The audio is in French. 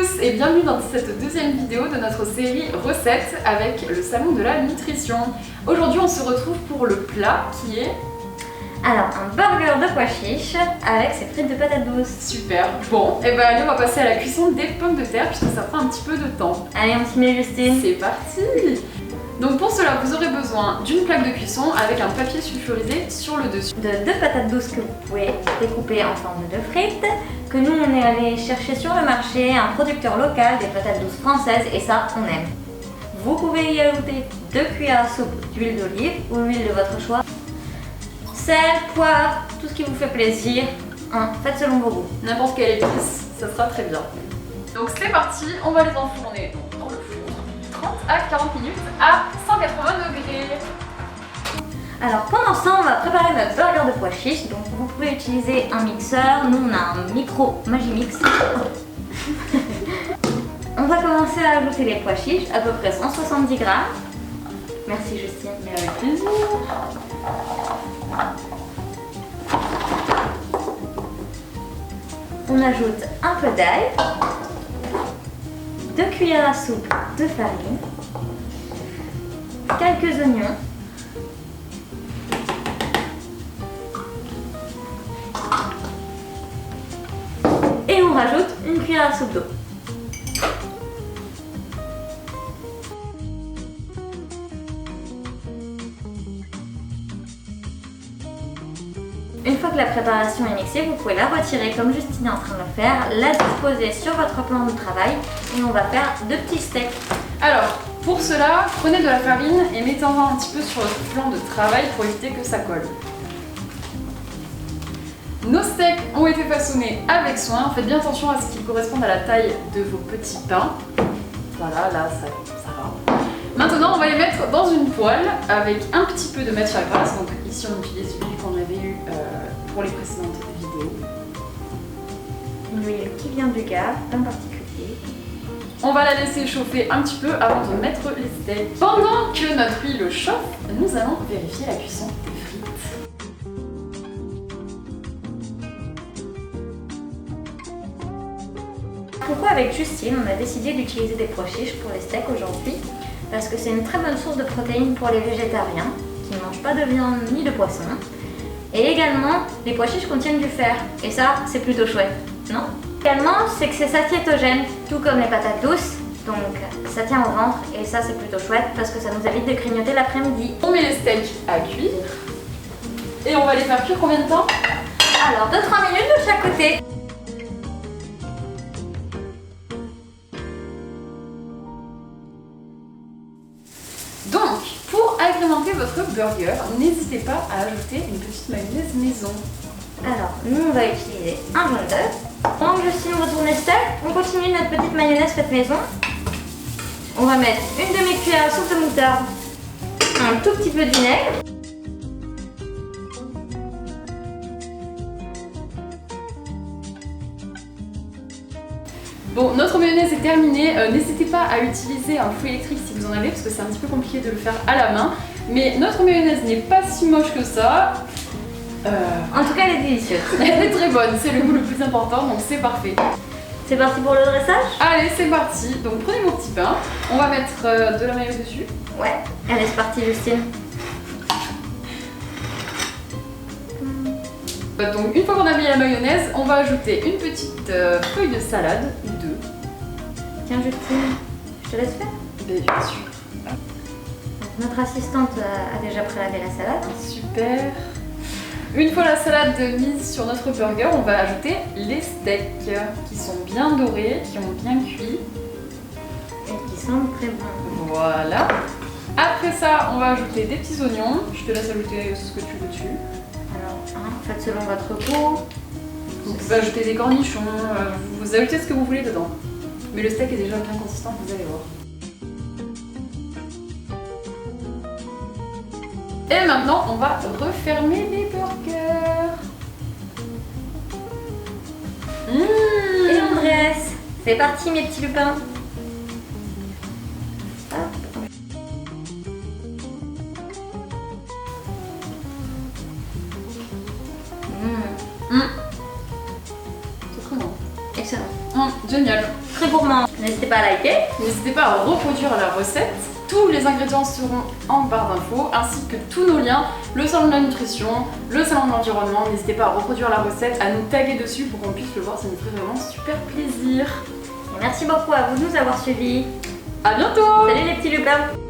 tous et bienvenue dans cette deuxième vidéo de notre série recettes avec le salon de la nutrition. Aujourd'hui on se retrouve pour le plat qui est... Alors, un burger de pois chiches avec ses frites de patates douces. Super. Bon, et ben allez on va passer à la cuisson des pommes de terre puisque ça prend un petit peu de temps. Allez, on s'y met Justine. C'est parti. Donc pour cela vous aurez besoin d'une plaque de cuisson avec un papier sulfurisé sur le dessus. De deux patates douces que vous pouvez découper en forme de frites, que nous on est allé chercher sur le marché, un producteur local des patates douces françaises et ça on aime. Vous pouvez y ajouter 2 cuillères à soupe d'huile d'olive ou l'huile de votre choix. Sel, poivre, tout ce qui vous fait plaisir, faites selon vos goûts. N'importe quelle épice, ça sera très bien. Donc c'est parti, on va les enfourner dans le four, 30 à 40 minutes à 180 degrés. Alors pendant ce temps, on va préparer notre burger de pois chiches. Donc vous pouvez utiliser un mixeur, nous on a un micro Magimix. On va commencer à ajouter les pois chiches, à peu près 170 grammes. Merci Justine. Mais avec plaisir. On ajoute un peu d'ail, 2 cuillères à soupe de farine, quelques oignons, et on rajoute une cuillère à soupe d'eau. Une fois que la préparation est mixée, vous pouvez la retirer comme Justine est en train de le faire, la disposer sur votre plan de travail et on va faire 2 petits steaks. Alors, pour cela, prenez de la farine et mettez-en un petit peu sur votre plan de travail pour éviter que ça colle. Nos steaks ont été façonnés avec soin, faites bien attention à ce qu'ils correspondent à la taille de vos petits pains. Voilà, là ça va. Maintenant, on va les mettre dans une poêle avec un petit peu de matière grasse. Donc ici, on utilise l'huile qu'on avait eue pour les précédentes vidéos. Une huile qui vient du Gard, en particulier. On va la laisser chauffer un petit peu avant de mettre les steaks. Pendant que notre huile chauffe, nous allons vérifier la cuisson des frites. Pourquoi avec Justine, on a décidé d'utiliser des pois chiches pour les steaks aujourd'hui? Parce que c'est une très bonne source de protéines pour les végétariens qui ne mangent pas de viande ni de poisson. Et également, les pois chiches contiennent du fer. Et ça, c'est plutôt chouette, non? Également, c'est que c'est satiétogène, tout comme les patates douces. Donc ça tient au ventre et ça c'est plutôt chouette parce que ça nous évite de grignoter l'après-midi. On met les steaks à cuire. Et on va les faire cuire combien de temps? Alors 2-3 minutes de chaque côté. Donc, pour agrémenter votre burger, n'hésitez pas à ajouter une petite mayonnaise maison. Alors, nous on va utiliser un jaune d'œuf. Pendant que Justine retourne les steaks, on continue notre petite mayonnaise faite maison. On va mettre une demi-cuillère à soupe de moutarde, un tout petit peu de vinaigre. Bon, notre mayonnaise est terminée. N'hésitez pas à utiliser un fouet électrique si vous en avez parce que c'est un petit peu compliqué de le faire à la main. Mais notre mayonnaise n'est pas si moche que ça. En tout cas, elle est délicieuse. Elle est très bonne, c'est le goût le plus important, donc c'est parfait. C'est parti pour le dressage? Allez, c'est parti. Donc prenez vos petits pains. On va mettre de la mayo dessus. Ouais. Allez, c'est parti Justine. Donc une fois qu'on a mis la mayonnaise, on va ajouter une petite feuille de salade ou deux. Tiens Justine, je te laisse faire. Bien sûr. Donc, notre assistante a déjà prélavé la salade. Super. Une fois la salade mise sur notre burger, on va ajouter les steaks qui sont bien dorés, qui ont bien cuit. Et qui sentent très bon. Voilà. Après ça, on va ajouter des petits oignons. Je te laisse ajouter ce que tu veux dessus. Alors, faites selon votre goût. Vous pouvez ajouter des cornichons, vous ajoutez ce que vous voulez dedans. Mais le steak est déjà bien consistant, vous allez voir. Et maintenant, on va refermer les burgers. Et on dresse. C'est parti mes petits lupins. Hop. C'est comment? Excellent. Génial. très gourmand. N'hésitez pas à liker. N'hésitez pas à reproduire la recette. Tous les ingrédients seront en barre d'infos, ainsi que tous nos liens, le salon de la nutrition, le salon de l'environnement. N'hésitez pas à reproduire la recette, à nous taguer dessus pour qu'on puisse le voir, ça nous ferait vraiment super plaisir. Et merci beaucoup à vous de nous avoir suivis. À bientôt! Salut les petits lupins!